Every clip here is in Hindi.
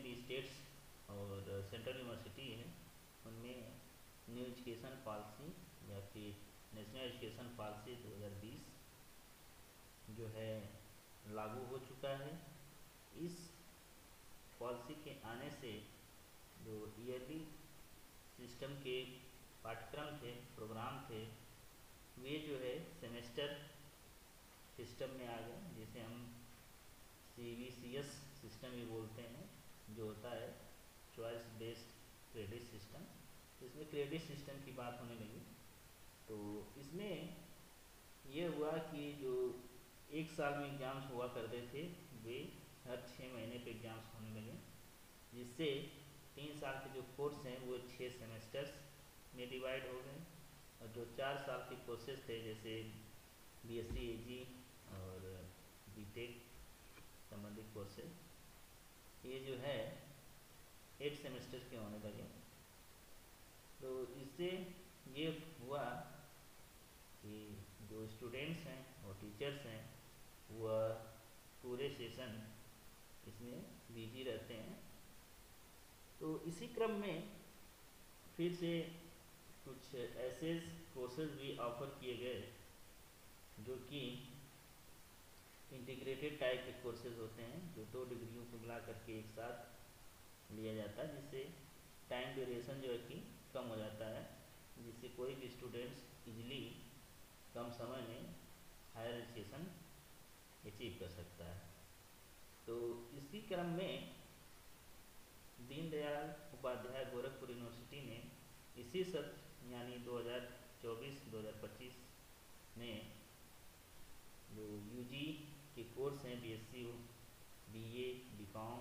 भी स्टेट्स और सेंट्रल यूनिवर्सिटी है उनमें न्यू एजुकेशन पॉलिसी या फिर नेशनल एजुकेशन पॉलिसी 2020 जो है लागू हो चुका है। इस पॉलिसी के आने से जो ईयरली सिस्टम के पाठ्यक्रम थे, प्रोग्राम थे, वे जो है सेमेस्टर सिस्टम में आ गए, जिसे हम CBCS सिस्टम भी बोलते हैं, जो होता है चॉइस बेस्ड क्रेडिट सिस्टम। इसमें क्रेडिट सिस्टम की बात होने लगी। तो इसमें ये हुआ कि जो एक साल में एग्ज़ाम्स हुआ करते थे वे हर 6 महीने पे एग्ज़ाम्स होने लगे, जिससे 3 साल के जो कोर्स हैं वो 6 सेमेस्टर्स में डिवाइड हो गए। और जो 4 साल के कोर्सेज थे जैसे BSc AG और BTech संबंधित कोर्सेज, ये जो है 8 सेमेस्टर के होने लगे। तो इससे ये हुआ कि जो स्टूडेंट्स हैं और टीचर्स हैं वह पूरे सेशन इसमें बिजी रहते हैं। तो इसी क्रम में फिर से कुछ ऐसे कोर्सेज भी ऑफर किए गए जो कि इंटीग्रेटेड टाइप के कोर्सेज होते हैं, जो 2 डिग्रियों को मिला करके एक साथ लिया जाता है, जिससे टाइम ड्यूरेशन जो है कि कम हो जाता है, जिससे कोई भी स्टूडेंट्स इजीली कम समय में हायर एजुकेशन अचीव कर सकता है। तो इसी क्रम में दीनदयाल उपाध्याय गोरखपुर यूनिवर्सिटी ने इसी सत्र यानी 2024-2025 में जो UG के कोर्स हैं BSc, BA, BCom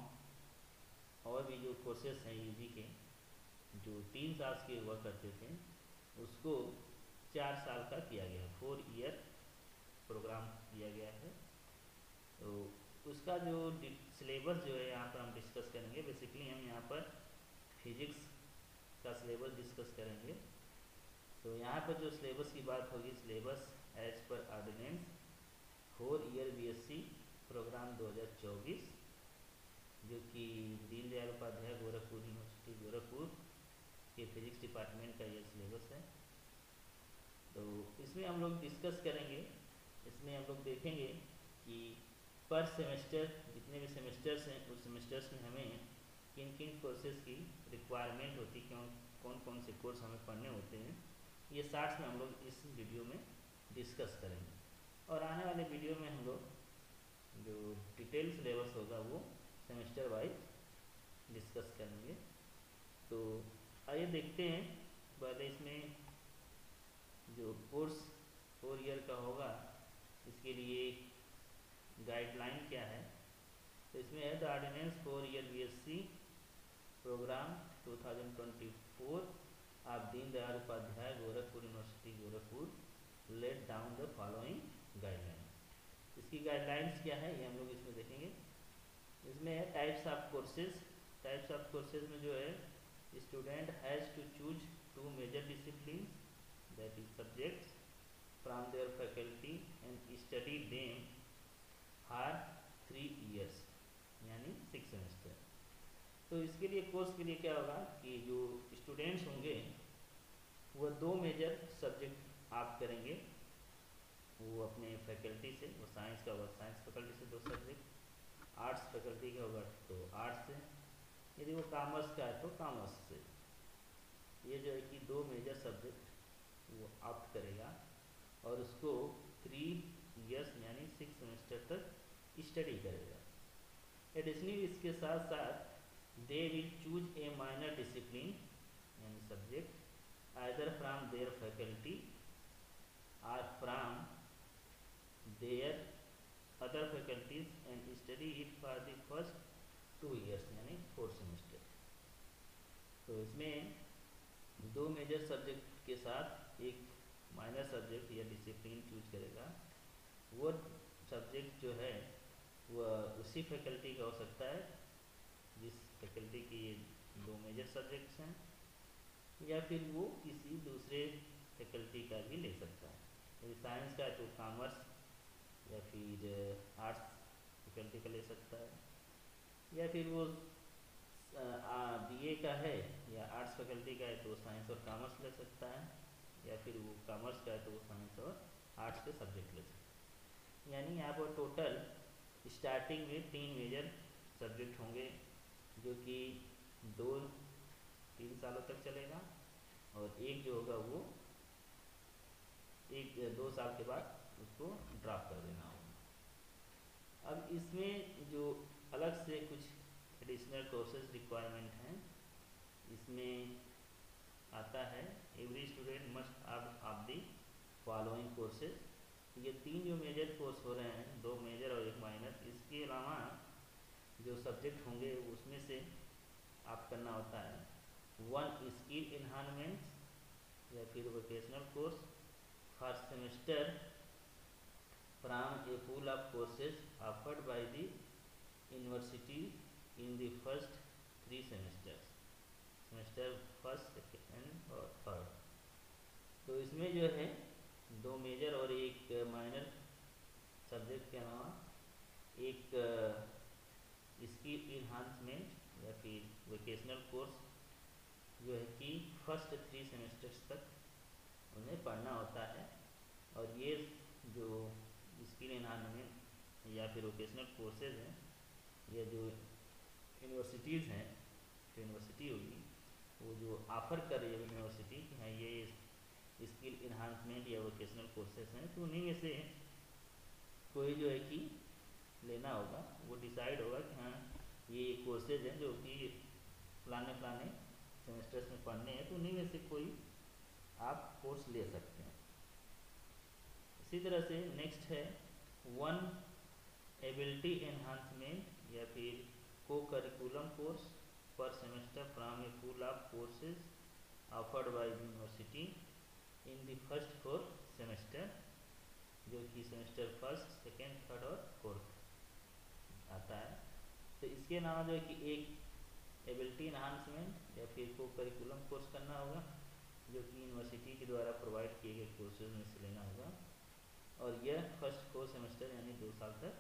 और भी जो कोर्सेस हैं UG के जो 3 साल के हुआ करते थे उसको 4 साल का किया गया, 4 ईयर प्रोग्राम किया गया है। तो उसका जो सिलेबस जो है यहाँ पर हम डिस्कस करेंगे। बेसिकली हम यहाँ पर फिजिक्स का सिलेबस डिस्कस करेंगे। तो यहाँ पर जो सिलेबस की बात होगी, syllabus as per ordinance 4 year BSc program 2024, जो कि दीनदयाल उपाध्याय गोरखपुर यूनिवर्सिटी गोरखपुर के फिजिक्स डिपार्टमेंट का ये सिलेबस है। तो इसमें हम लोग डिस्कस करेंगे। इसमें हम लोग देखेंगे कि पर सेमेस्टर जितने भी सेमेस्टर्स हैं उस सेमेस्टर्स में हमें किन किन कोर्सेज़ की रिक्वायरमेंट होती है, कौन कौन से कोर्स हमें पढ़ने होते हैं, ये शार्ट्स में हम लोग इस वीडियो में डिस्कस करेंगे। और आने वाले वीडियो में हम लोग जो डिटेल सिलेबस होगा वो सेमेस्टर वाइज डिस्कस करेंगे। तो आइए देखते हैं पहले इसमें जो कोर्स 4 ईयर का होगा इसके लिए गाइडलाइन क्या है। तो इसमें है the ordinance 4 year BSc program 2024 आप Deendayal Upadhyay Gorakhpur university Gorakhpur let down the following guideline. इसकी गाइडलाइंस क्या है ये हम लोग इसमें देखेंगे। इसमें है types of courses. Types of courses में जो है student has to choose 2 major discipline that is subjects from their faculty and study them for 3 years यानी 6 सेमेस्टर। तो इसके लिए कोर्स के लिए क्या होगा कि जो स्टूडेंट्स होंगे वो 2 मेजर सब्जेक्ट आप करेंगे, वो अपने फैकल्टी से, वो साइंस का होगा साइंस फैकल्टी से 2 सब्जेक्ट, आर्ट्स फैकल्टी का होगा तो आर्ट्स से, यदि वो कॉमर्स का है तो कॉमर्स से। ये जो है कि 2 मेजर सब्जेक्ट वो ऑप्ट करेगा और उसको 3 ईयर्स यानी 6 सेमेस्टर तक स्टडी करेगा। एडिशनली इसके साथ साथ they will choose a minor discipline यानी subject either from their faculty और from their other faculties and study it for the first 2 years यानी 4 सेमेस्टर। तो इसमें 2 मेजर सब्जेक्ट के साथ एक माइनर सब्जेक्ट या डिसिप्लिन चूज करेगा। वो सब्जेक्ट जो है वह उसी फैकल्टी का हो सकता है जिस फैकल्टी की ये 2 मेजर सब्जेक्ट्स हैं, या फिर वो किसी दूसरे फैकल्टी का भी ले सकता है। यदि साइंस का है तो कॉमर्स या फिर आर्ट्स फैकल्टी का ले सकता है, या फिर वो का है या आर्ट्स फैकल्टी का है तो वो साइंस और कॉमर्स ले सकता है, या फिर वो कॉमर्स का है तो वो साइंस और आर्ट्स के सब्जेक्ट ले सकता है। यानी यहाँ पर टोटल स्टार्टिंग में 3 मेजर सब्जेक्ट होंगे जो कि 2-3 सालों तक चलेगा, और एक जो होगा वो 1-2 साल के बाद उसको ड्रॉप कर देना होगा। अब इसमें जो अलग से कुछ एडिशनल कोर्सेज रिक्वायरमेंट हैं, इसमें आता है every student must of the following courses. ये 3 जो मेजर कोर्स हो रहे हैं, 2 मेजर और 1 माइनर, इसके अलावा जो सब्जेक्ट होंगे उसमें से आप करना होता है 1 स्किल एनहांसमेंट या फिर vocational course first semester from A pool of courses offered by the university in the first 3 semesters, semester first, second और थर्ड। तो इसमें जो है 2 मेजर और 1 माइनर सब्जेक्ट के अलावा एक स्किल इन्हांसमेंट या फिर वोकेशनल कोर्स जो है कि फर्स्ट 3 सेमेस्टर्स तक उन्हें पढ़ना होता है। और ये जो स्किल इन्हांसमेंट या फिर वोकेशनल कोर्सेज हैं, ये जो यूनिवर्सिटीज़ हैं, जो यूनिवर्सिटी होगी वो जो ऑफ़र कर रही है यूनिवर्सिटी कि हाँ ये स्किल इन्हांसमेंट या वोकेशनल कोर्सेज हैं, तो उन्हीं में से कोई जो है कि लेना होगा। वो डिसाइड होगा कि हाँ ये कोर्सेज हैं जो कि फलाने सेमेस्टर्स में पढ़ने हैं, तो उन्हीं में से कोई आप कोर्स ले सकते हैं। इसी तरह से नेक्स्ट है 1 एबिलिटी एनहांसमेंट या फिर को करिकुलम कोर्स पर semester from A pool of courses offered by university in the first 4 semester, जो कि सेमेस्टर फर्स्ट, सेकेंड, थर्ड और फोर्थ आता है। तो इसके अलावा जो है कि एक एबिलिटी इन्हांसमेंट या फिर को करिकुलम कोर्स करना होगा जो कि यूनिवर्सिटी के द्वारा प्रोवाइड किए गए कोर्सेज में से लेना होगा, और यह फर्स्ट 4 सेमेस्टर यानी 2 साल तक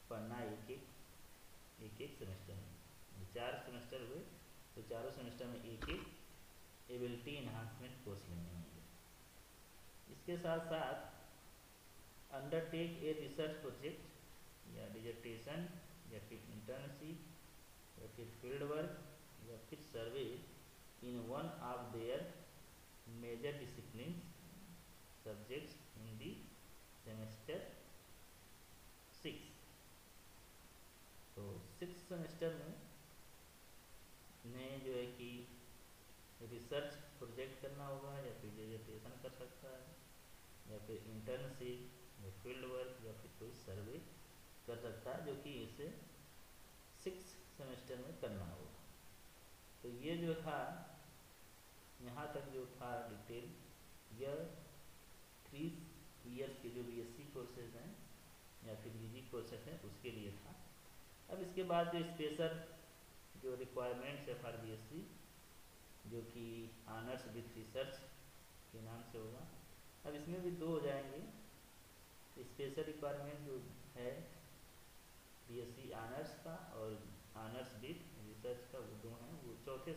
पढ़ना है एक सेमेस्टर में। 4 सेमेस्टर हुए तो चारों सेमेस्टर में एक एबिलिटी इन्हांसमेंट कोर्स लेने होंगे। इसके साथ साथ अंडरटेक ए रिसर्च प्रोजेक्ट या डिजर्टेशन या फिर इंटर्नशिप या फिर फील्ड वर्क या फिर survey in one of their major discipline subjects in the semester 6। तो 6 सेमेस्टर में जो है कि रिसर्च प्रोजेक्ट करना होगा या फिर डिजर्टेशन कर सकता है या फिर इंटर्नशिप या फील्ड वर्क या फिर कोई सर्वे कर सकता है, जो कि इसे 6 सेमेस्टर में करना होगा। तो ये जो था यहाँ तक जो था डिटेल, यह 3 इयर्स के जो बीएससी कोर्सेज हैं या फिर यूजी कोर्सेज हैं उसके लिए था। अब इसके बाद जो स्पेशल जो रिक्वायरमेंट्स है फॉर बीएससी, जो कि ऑनर्स विथ रिसर्च के नाम से होगा, अब इसमें भी 2 हो जाएंगे। स्पेशल रिक्वायरमेंट जो है बीएससी ऑनर्स का और ऑनर्स विथ रिसर्च का, वो 2 हैं, वो चौथे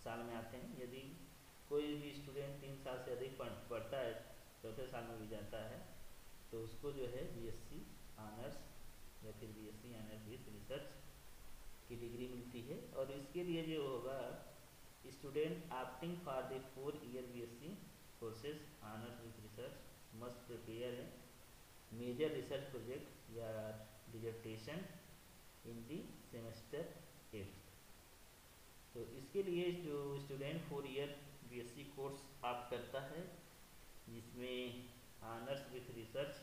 साल में आते हैं। यदि कोई भी स्टूडेंट 3 साल से अधिक पढ़ता है, चौथे साल में भी जाता है, तो उसको जो है बीएससी ऑनर्स या फिर बीएससी ऑनर्स विथ रिसर्च की डिग्री मिलती है। और इसके लिए जो होगा student opting for the 4 year BSc courses honours with research must prepare है मेजर रिसर्च प्रोजेक्ट या डिजर्टेशन इन दी सेमेस्टर 8। तो इसके लिए जो स्टूडेंट 4 ईयर बीएससी कोर्स आप करता है जिसमें ऑनर्स विथ रिसर्च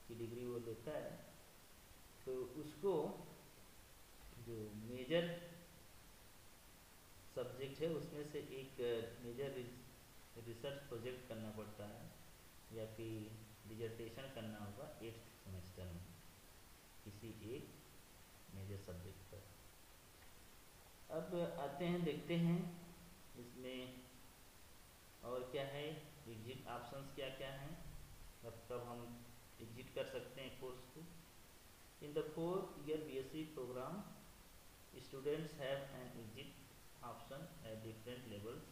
की डिग्री वो लेता है, तो उसको जो मेजर सब्जेक्ट है उसमें से एक मेजर रिसर्च प्रोजेक्ट करना पड़ता है या फिर डिजर्टेशन करना होगा 8th सेमेस्टर में किसी एक मेजर सब्जेक्ट पर। अब आते हैं, देखते हैं इसमें और क्या है, एग्जिट ऑप्शंस क्या क्या हैं, अब कब हम एग्जिट कर सकते हैं कोर्स को। In the 4 year BSc program students have an exit option at different levels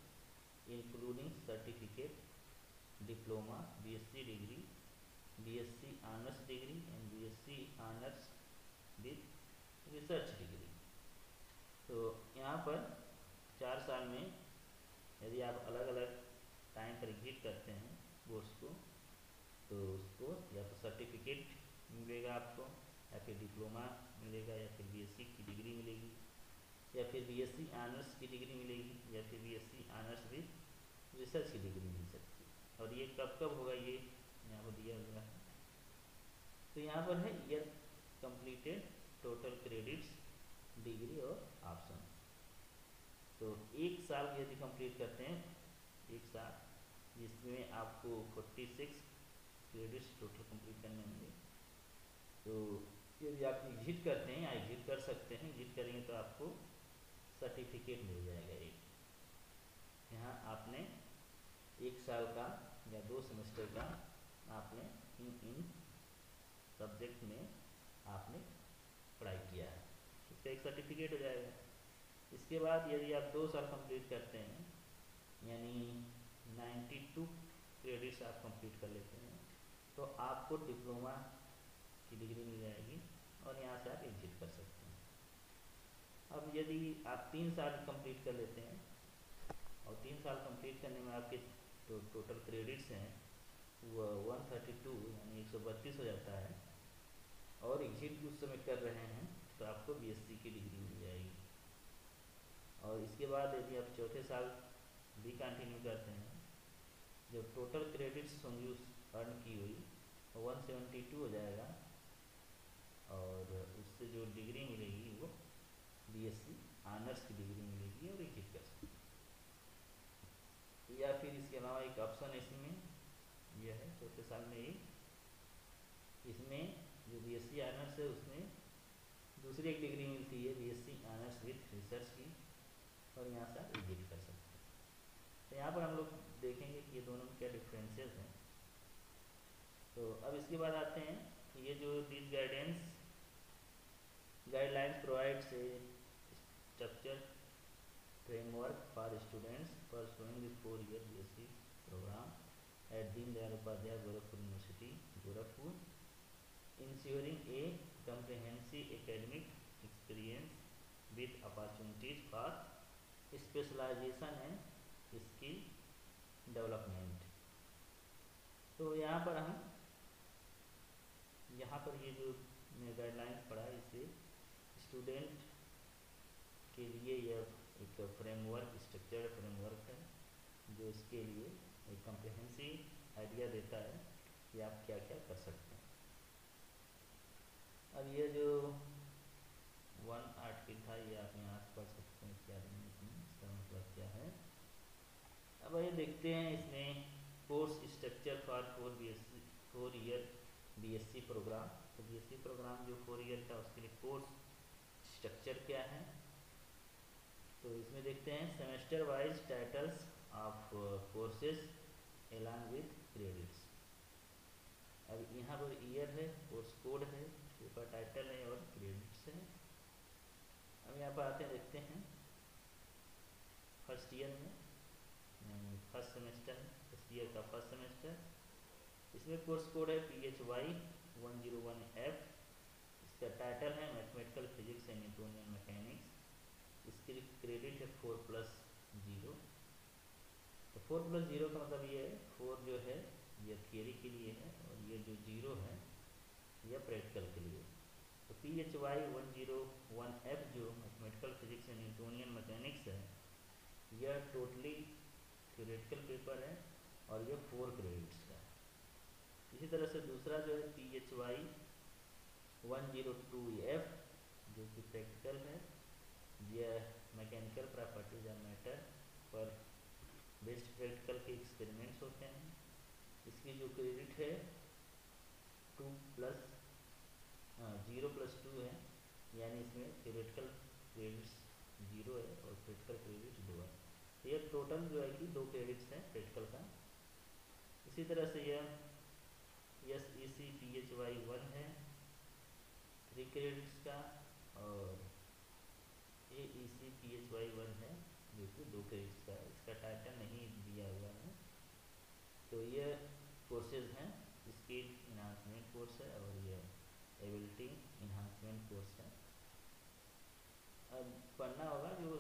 including certificate, diploma, BSc degree, BSc honors degree and BSc honors with research degree। तो यहाँ पर 4 साल में यदि आप अलग अलग टाइम पर एग्जिट करते हैं कोर्स को, तो उसको या तो सर्टिफिकेट मिलेगा आपको, या फिर डिप्लोमा मिलेगा, या फिर बीएससी की डिग्री मिलेगी, या फिर बीएससी ऑनर्स की डिग्री मिलेगी, या फिर बीएससी ऑनर्स विद रिसर्च की डिग्री मिल सकती है। और ये कब कब होगा ये यहाँ पर दिया हुआ है। तो यहाँ पर है year completed, total credits, degree और ऑप्शन। तो 1 साल यदि कंप्लीट करते हैं, 1 साल जिसमें आपको 46 क्रेडिट्स टोटल कंप्लीट करने होंगे। तो यदि आप एग्जिट करते हैं या एग्जिट कर सकते हैं, एग्जिट करेंगे तो आपको सर्टिफिकेट मिल जाएगा एक। यहाँ आपने 1 साल का या 2 सेमेस्टर का आपने इन सब्जेक्ट में आपने पढ़ाई किया है, इसका एक सर्टिफिकेट हो जाएगा। इसके बाद यदि आप 2 साल कंप्लीट करते हैं, यानी 92 क्रेडिट्स आप कंप्लीट कर लेते हैं, तो आपको डिप्लोमा की डिग्री मिल जाएगी और यहाँ से आप एग्जिट कर सकते हैं। अब यदि आप 3 साल कंप्लीट कर लेते हैं और 3 साल कंप्लीट करने में आपके टोटल क्रेडिट्स हैं वो 132 यानी 132 हो जाता है, और एग्जिट उस समय कर रहे हैं, तो आपको बीएससी की डिग्री मिल जाएगी। और इसके बाद यदि आप चौथे साल भी कंटिन्यू करते हैं, जो टोटल क्रेडिट्स होंगी उस अर्न की हुई 172 हो जाएगा, और उससे जो डिग्री मिलेगी वो बीएससी ऑनर्स की डिग्री मिलेगी और एग्जिट कर सकते हैं। या फिर इसके अलावा एक ऑप्शन इसमें यह है चौथे साल में ही, इसमें जो बीएससी ऑनर्स है उसमें दूसरी एक डिग्री मिलती है बीएससी ऑनर्स विथ रिसर्च की, और यहाँ से आप एग्जिट कर सकते हैं। तो यहाँ पर हम लोग देखेंगे कि ये दोनों में क्या डिफरेंसेस हैं। तो अब इसके बाद आते हैं, ये जो this guidelines provides a structure framework for students pursuing the 4-year BSc program at Deendayal Upadhyay Gorakhpur university Gorakhpur, ensuring a comprehensive academic experience with opportunities for specialization and skill development। तो यहाँ पर ये जो गाइडलाइंस पढ़ा, इससे स्टूडेंट के लिए यह एक फ्रेमवर्क, स्ट्रक्चर्ड फ्रेमवर्क है, जो इसके लिए एक कम्प्रिहेंसिव आइडिया देता है कि आप क्या क्या कर सकते हैं। अब ये जो 1 आर्टिकल था ये आप यहाँ से पढ़ सकते हैं क्या इसका मतलब क्या है। अब ये देखते हैं इसमें course structure for 4-year BSc program. तो बीएससी प्रोग्राम जो 4 ईयर का, उसके लिए कोर्स स्ट्रक्चर क्या है। तो इसमें देखते हैं semester wise titles of courses along with credits. अब यहाँ पर ईयर है, कोर्स कोड है, पेपर टाइटल है और क्रेडिट्स है। अब यहाँ पर आते हैं, देखते हैं फर्स्ट ईयर में, फर्स्ट सेमेस्टर, फर्स्ट ईयर का फर्स्ट सेमेस्टर, इसमें कोर्स कोड है PHY 101F। इसका टाइटल है mathematical physics and Newtonian mechanics. इसके लिए क्रेडिट है 4+0। तो 4+0 का मतलब ये है, 4 जो है ये थियरी के लिए है और ये जो 0 है यह प्रैक्टिकल के लिए। तो PHY 101F जो mathematical physics and Newtonian mechanics है, यह टोटली थ्योरेटिकल पेपर है और यह 4 क्रेडिट्स का है। इसी तरह से दूसरा जो है PHY 102F जो कि प्रैक्टिकल है, यह मैकेनिकल प्रॉपर्टीज ऑफ मैटर पर बेस्ड प्रैक्टिकल के एक्सपेरिमेंट्स होते हैं। इसकी जो क्रेडिट है 0+2 है, यानी इसमें थ्योरेटिकल क्रेडिट्स 0 है और प्रैक्टिकल क्रेडिट 2 है। तो यह टोटल जो है कि 2 क्रेडिट्स हैं प्रैक्टिकल का। इसी तरह से यह SEC PHY 1 है 3 क्रेडिट्स का, और AEC PHY 1 है कि 2 क्रेडिट्स का है। इसका टाइटल नहीं दिया हुआ है। तो ये कोर्सेज हैं, स्किल इन्हांसमेंट कोर्स है और ये एबिलिटी इन्हांसमेंट कोर्स है। अब पढ़ना होगा जो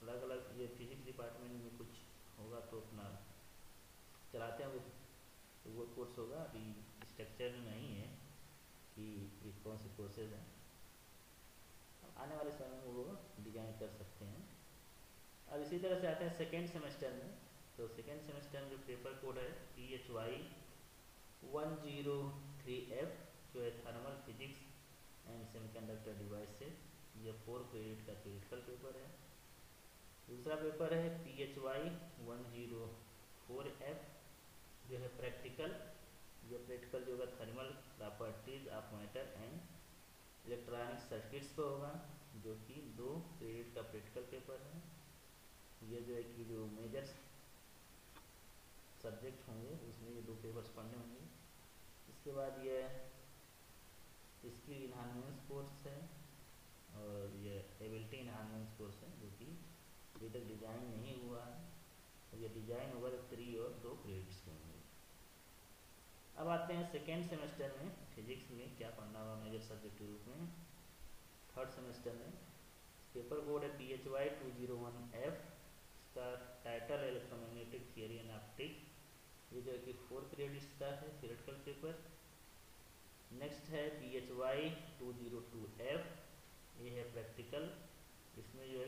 अलग अलग, ये फिजिक्स डिपार्टमेंट में कुछ होगा तो अपना चलाते हैं तो वो कोर्स होगा। अभी स्ट्रक्चर नहीं है कि ये कौन से कोर्सेज हैं, आने वाले समय में वो डिजाइन कर सकते हैं। अब इसी तरह से आते हैं सेकेंड सेमेस्टर में। तो सेकेंड सेमेस्टर में जो पेपर कोड है PHY 103F जो है thermal physics and semiconductor devices, ये 4 क्रेडिट का थ्योरेटिकल पेपर है। दूसरा पेपर है PHY 104F जो है प्रैक्टिकल, ये प्रैक्टिकल जो होगा thermal properties of matter and electronic circuits पे होगा, जो कि 2 क्रेडिट का प्रैक्टिकल पेपर है। ये जो है कि जो मेजर सब्जेक्ट होंगे उसमें ये 2 पेपर्स पढ़ने होंगे। इसके बाद ये स्किल इन्हांसमेंट कोर्स है और ये एबिलिटी इन्हांसमेंट कोर्स है, जो कि अभी तक डिजाइन नहीं हुआ है। ये डिजाइन हुआ तो 3 और 2 क्रेडिट्स के होंगे। अब आते हैं सेकेंड सेमेस्टर में फिजिक्स में क्या पढ़ना होगा मेजर सब्जेक्ट के रूप में। थर्ड सेमेस्टर में पेपर कोड है PHY 201F, इसका टाइटल है इलेक्ट्रोमैग्नेटिक थियरी एंड ऑप्टिक्स, ये जो है कि 4 क्रेडिट्स का है थ्योरेटिकल पेपर। नेक्स्ट है PHY 202F, ये है प्रैक्टिकल, इसमें जो है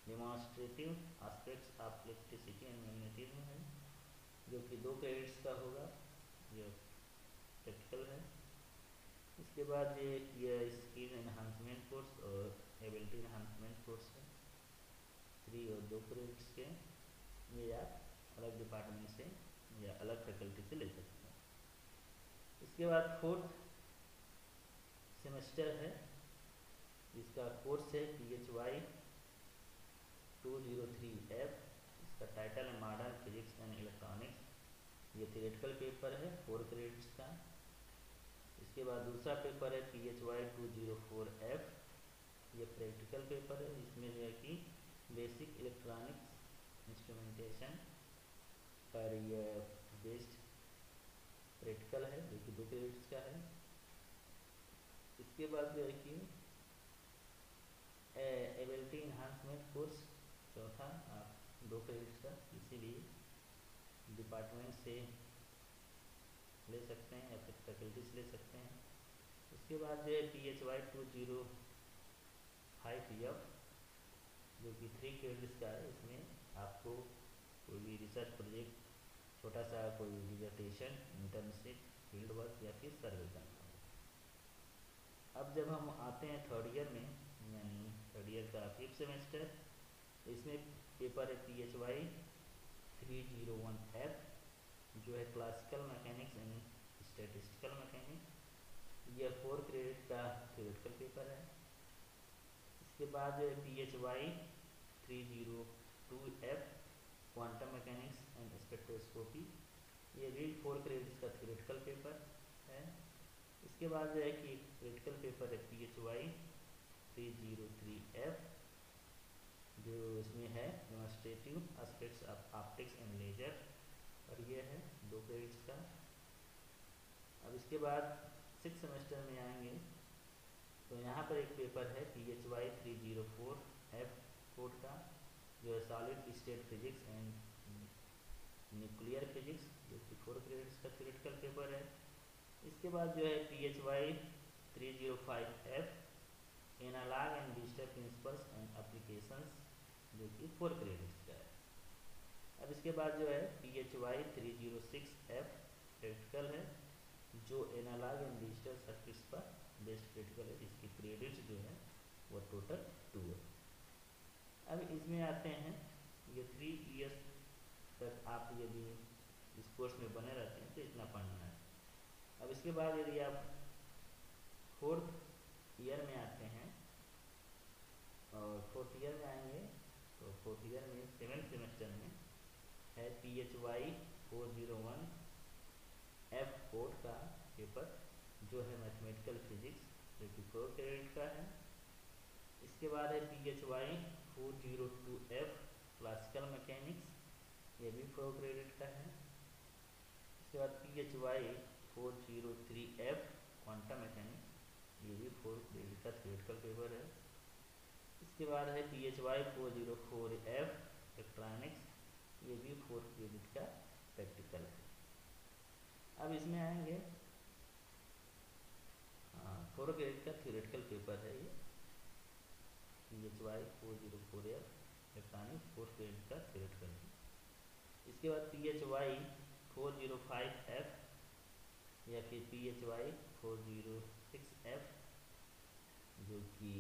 demonstrative aspects of electricity and magnetism है, जो कि 2 क्रेडिट्स का होगा, ये प्रैक्टिकल है। इसके बाद ये स्किल एनहांसमेंट कोर्स और एबिलिटी एनहांसमेंट कोर्स है, 3 और 2 क्रेडिट्स के। ये आप अलग डिपार्टमेंट से या अलग फैकल्टी से ले सकते हैं। इसके बाद फोर्थ सेमेस्टर है, इसका कोर्स है PHY 203F, इसका टाइटल है मॉडर्न फिजिक्स एंड इलेक्ट्रॉनिक्स, ये थियोरेटिकल पेपर है 4 क्रेडिट्स का। इसके बाद दूसरा पेपर है PHY 204F, ये प्रैक्टिकल पेपर है, इसमें जो है कि बेसिक इलेक्ट्रॉनिक्स इंस्ट्रूमेंटेशन पर ये बेस्ड प्रैक्टिकल है, जो कि 2 क्रेडिट्स का है। इसके बाद जो है कि एबिलिटी इन्हांसमेंट कोर्स चौथा 2 क्रेडिट्स का, इसीलिए डिपार्टमेंट से ले सकते हैं या फिर फैकल्टी से ले सकते हैं। उसके बाद जो है PHY 205F जो कि 3 क्रेडिट्स का है, इसमें आपको कोई भी रिसर्च प्रोजेक्ट, छोटा सा कोई डिसर्टेशन, इंटर्नशिप, फील्ड वर्क या फिर सर्वे करना हो। अब जब हम आते हैं थर्ड ईयर में, यानी थर्ड ईयर का 5th सेमेस्टर, इसमें पेपर है PHY 301F जो है classical mechanics and statistical mechanics, यह 4 क्रेडिट का थ्योरेटिकल पेपर है। इसके बाद जो है PHY 302F quantum mechanics and spectroscopy, ये भी 4 क्रेडिट्स का थ्योरेटिकल पेपर है। इसके बाद जो है कि एक प्रैक्टिकल पेपर है PHY 303F जो इसमें है demonstrative aspects of optics and laser, और ये है 2 क्रेडिट्स का। अब इसके बाद 6th सेमेस्टर में आएंगे तो यहाँ पर एक पेपर है PHY 304F कोड का, जो है solid state physics and nuclear physics, जो कि 4 क्रेडिट्स का थ्योरेटिकल पेपर है। इसके बाद जो है PHY 305F analog and digital principles and applications, जो कि 4 क्रेडिट्स का है। अब इसके बाद जो है PHY 306F प्रैक्टिकल है, जो एनालॉग एंड डिजिटल सर्किट्स पर बेस्ड प्रैक्टिकल है, जिसकी क्रेडिट्स जो है वो टोटल 2 है। अब इसमें आते हैं, ये 3 ईयर्स तक आप यदि इस कोर्स में बने रहते हैं तो इतना पढ़ना है। अब इसके बाद यदि आप 4th ईयर में आते हैं और 4th ईयर में आएंगे तो 4th ईयर में 7th सेमेस्टर में है PHY 401F कोड का पेपर, जो है मैथमेटिकल फिजिक्स, जो कि 4 क्रेडिट का है। इसके बाद है PHY 402F क्लासिकल मैकेनिक्स, ये भी 4 क्रेडिट का है। इसके बाद PHY 403F क्वांटम मैकेनिक्स, ये भी 4 क्रेडिट का थियोरेटिकल पेपर है। इसके बाद है PHY 404F इलेक्ट्रॉनिक्स, ये भी 4 क्रेडिट का प्रैक्टिकल है। अब इसमें आएंगे 4 क्रेडिट का थियोरेटिकल पेपर है ये PHY 404F इलेक्ट्रॉनिक्स, 4 क्रेडिट का थियोरेटिकल है। इसके बाद PHY 405F या फिर PHY 406F, जो कि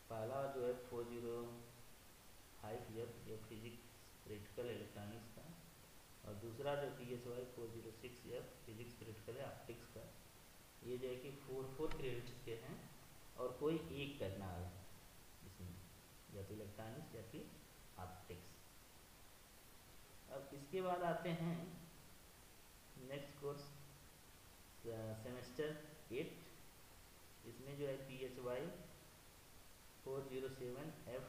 पहला जो है 405F ये फिजिक्स प्रैक्टिकल इलेक्ट्रॉनिक्स का, और दूसरा जो PHY 406F फिजिक्स प्रैक्टिकल है ऑप्टिक्स का। ये जो है कि 4 क्रेडिट्स के हैं और कोई एक करना है इसमें, या तो इलेक्ट्रॉनिक्स या फिर ऑप्टिक्स। अब इसके बाद आते हैं नेक्स्ट कोर्स सेमेस्टर 8, इसमें जो है PHY 407F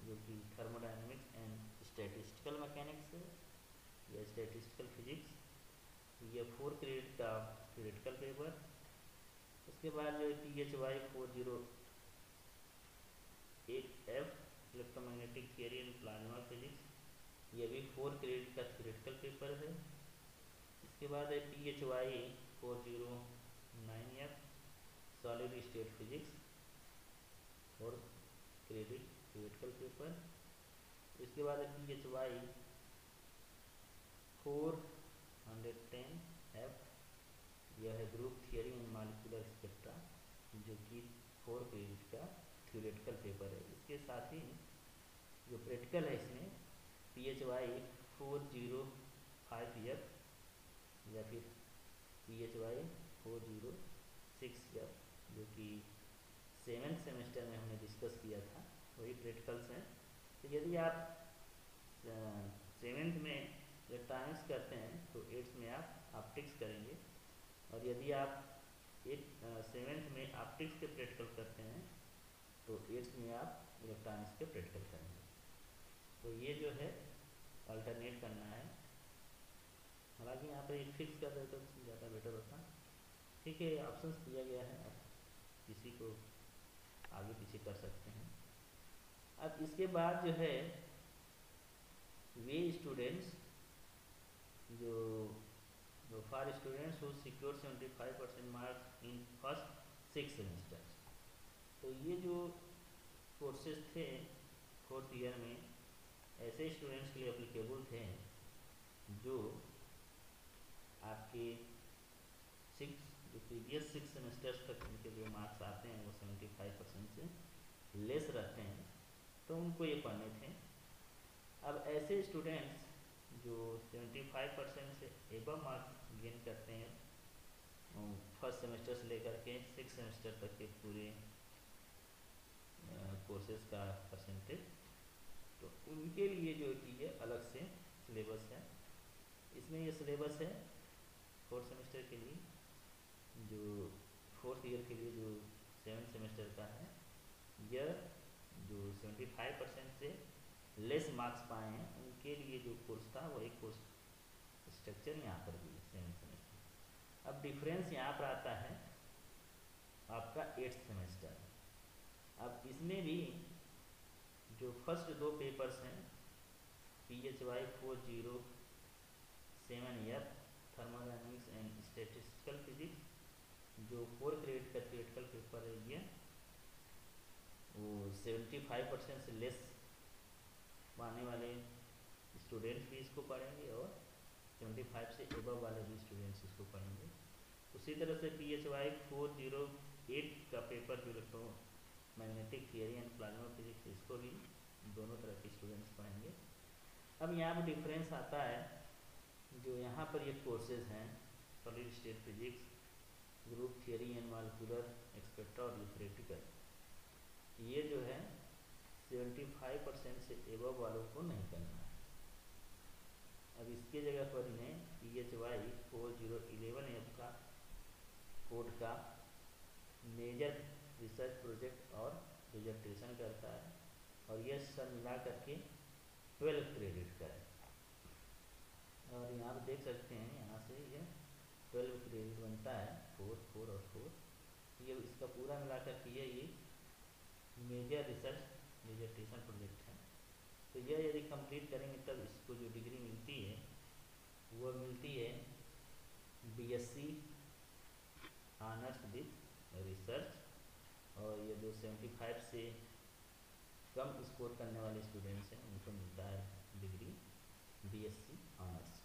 जो कि थर्मोडायनेमिक्स एंड स्टैटिस्टिकल मैकेनिक्स है या स्टैटिस्टिकल फिजिक्स, ये 4 क्रेडिट का थियोरेटिकल पेपर। उसके बाद जो है PHY 408F electromagnetic theory and plasma physics, ये भी 4 क्रेडिट का थियोरेटिकल पेपर है। इसके बाद है PHY 409F solid state physics, 4 credit theoretical paper. इसके बाद है PHY 410F, यह है group theory and molecular spectra, जो कि 4 क्रेडिट का थियोरेटिकल पेपर है। इसके साथ ही जो प्रैक्टिकल है इसमें PHY 405F या फिर PHY 406F, जो कि 7th सेमेस्टर में हमने डिस्कस किया था, वही प्रैक्टिकल्स हैं। तो यदि आप 7th में इलेक्ट्रॉनिक्स करते हैं तो 8th में आप ऑप्टिक्स करेंगे, और यदि आप 7th में ऑप्टिक्स के प्रैक्टिकल करते हैं तो 8th में आप इलेक्ट्रॉनिक्स के प्रैक्टिकल करेंगे। तो ये जो है अल्टरनेट करना है, हालांकि यहाँ पर एक फिक्स कर रहे तो ज़्यादा बेटर होता। ठीक है, ऑप्शंस दिया गया है, आप किसी को आगे पीछे कर सकते हैं। अब इसके बाद जो है वे स्टूडेंट्स जो for students who secure 75% marks in first 6 semesters, तो ये जो कोर्सेज थे 4th ईयर में ऐसे स्टूडेंट्स के लिए एप्लीकेबल थे जो आपके 6 जो प्रीवियस 6 सेमेस्टर्स तक उनके जो मार्क्स आते हैं वो 75% से लेस रहते हैं, तो उनको ये पढ़ने थे। अब ऐसे स्टूडेंट्स जो 75% से एबव मार्क्स गेन करते हैं फर्स्ट सेमेस्टर से लेकर के 6 सेमेस्टर तक के पूरे कोर्सेज का परसेंटेज, तो उनके लिए जो कि ये अलग से सिलेबस है। इसमें ये सिलेबस है 4th सेमेस्टर के लिए, जो 4th ईयर के लिए जो 7th सेमेस्टर का है, यह जो 75% से लेस मार्क्स पाए हैं उनके लिए जो कोर्स था वही कोर्स स्ट्रक्चर यहाँ पर भी 7th सेमेस्टर। अब डिफरेंस यहाँ पर आता है आपका 8th सेमेस्टर। अब इसमें भी जो फर्स्ट 2 पेपर्स हैं PHY 407F thermodynamics and statistical physics, जो 4 क्रेडिट का थियोरेटिकल पेपर है, ये वो 75% से लेस पाने वाले स्टूडेंट्स भी इसको पढ़ेंगे और 75 से एबव वाले भी स्टूडेंट्स इसको पढ़ेंगे। उसी तरह से PHY 408 का पेपर जो electromagnetic theory and plasma physics, इसको भी दोनों तरह के स्टूडेंट्स पढ़ेंगे। अब यहाँ पर डिफरेंस आता है, जो यहाँ पर ये कोर्सेज हैं solid state physics, group theory and molecular spectra और प्रैक्टिकल, ये जो है 75% से एबव वालों को नहीं करना है। अब इसके जगह पर इन्हें PHY 4011F का कोड का मेजर रिसर्च प्रोजेक्ट और रिजर्वेशन करता है, और ये सब मिला करके 12 क्रेडिट का है। और यहाँ पे देख सकते हैं, यहाँ से ये 12 क्रेडिट बनता है, 4 4 और 4। ये इसका पूरा मिला करके ये मेजर रिसर्च डिसर्टेशन प्रोजेक्ट है। तो यह यदि कंप्लीट करेंगे तब इसको जो डिग्री मिलती है वो मिलती है बीएससी ऑनर्स विद रिसर्च। और ये जो 75 से कम स्कोर करने वाले स्टूडेंट्स हैं उनको मिलता है डिग्री बीएससी ऑनर्स।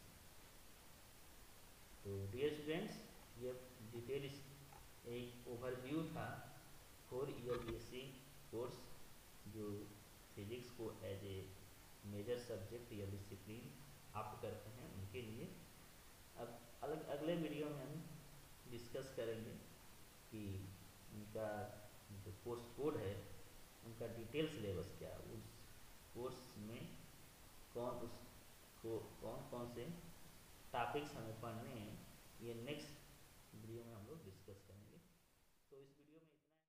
तो डियर स्टूडेंट्स, ये डिटेल एक ओवरव्यू था 4 ईयर बीएससी कोर्स जो फिजिक्स को एज ए मेजर सब्जेक्ट या डिसिप्लिन आप करते हैं उनके लिए। अब अगले वीडियो में हम डिस्कस करेंगे कि उनका जो कोर्स कोड है उनका डिटेल सिलेबस क्या है, उस कोर्स में कौन कौन से टॉपिक्स हमें पढ़ने हैं, ये नेक्स्ट वीडियो में हम लोग डिस्कस करेंगे। तो इस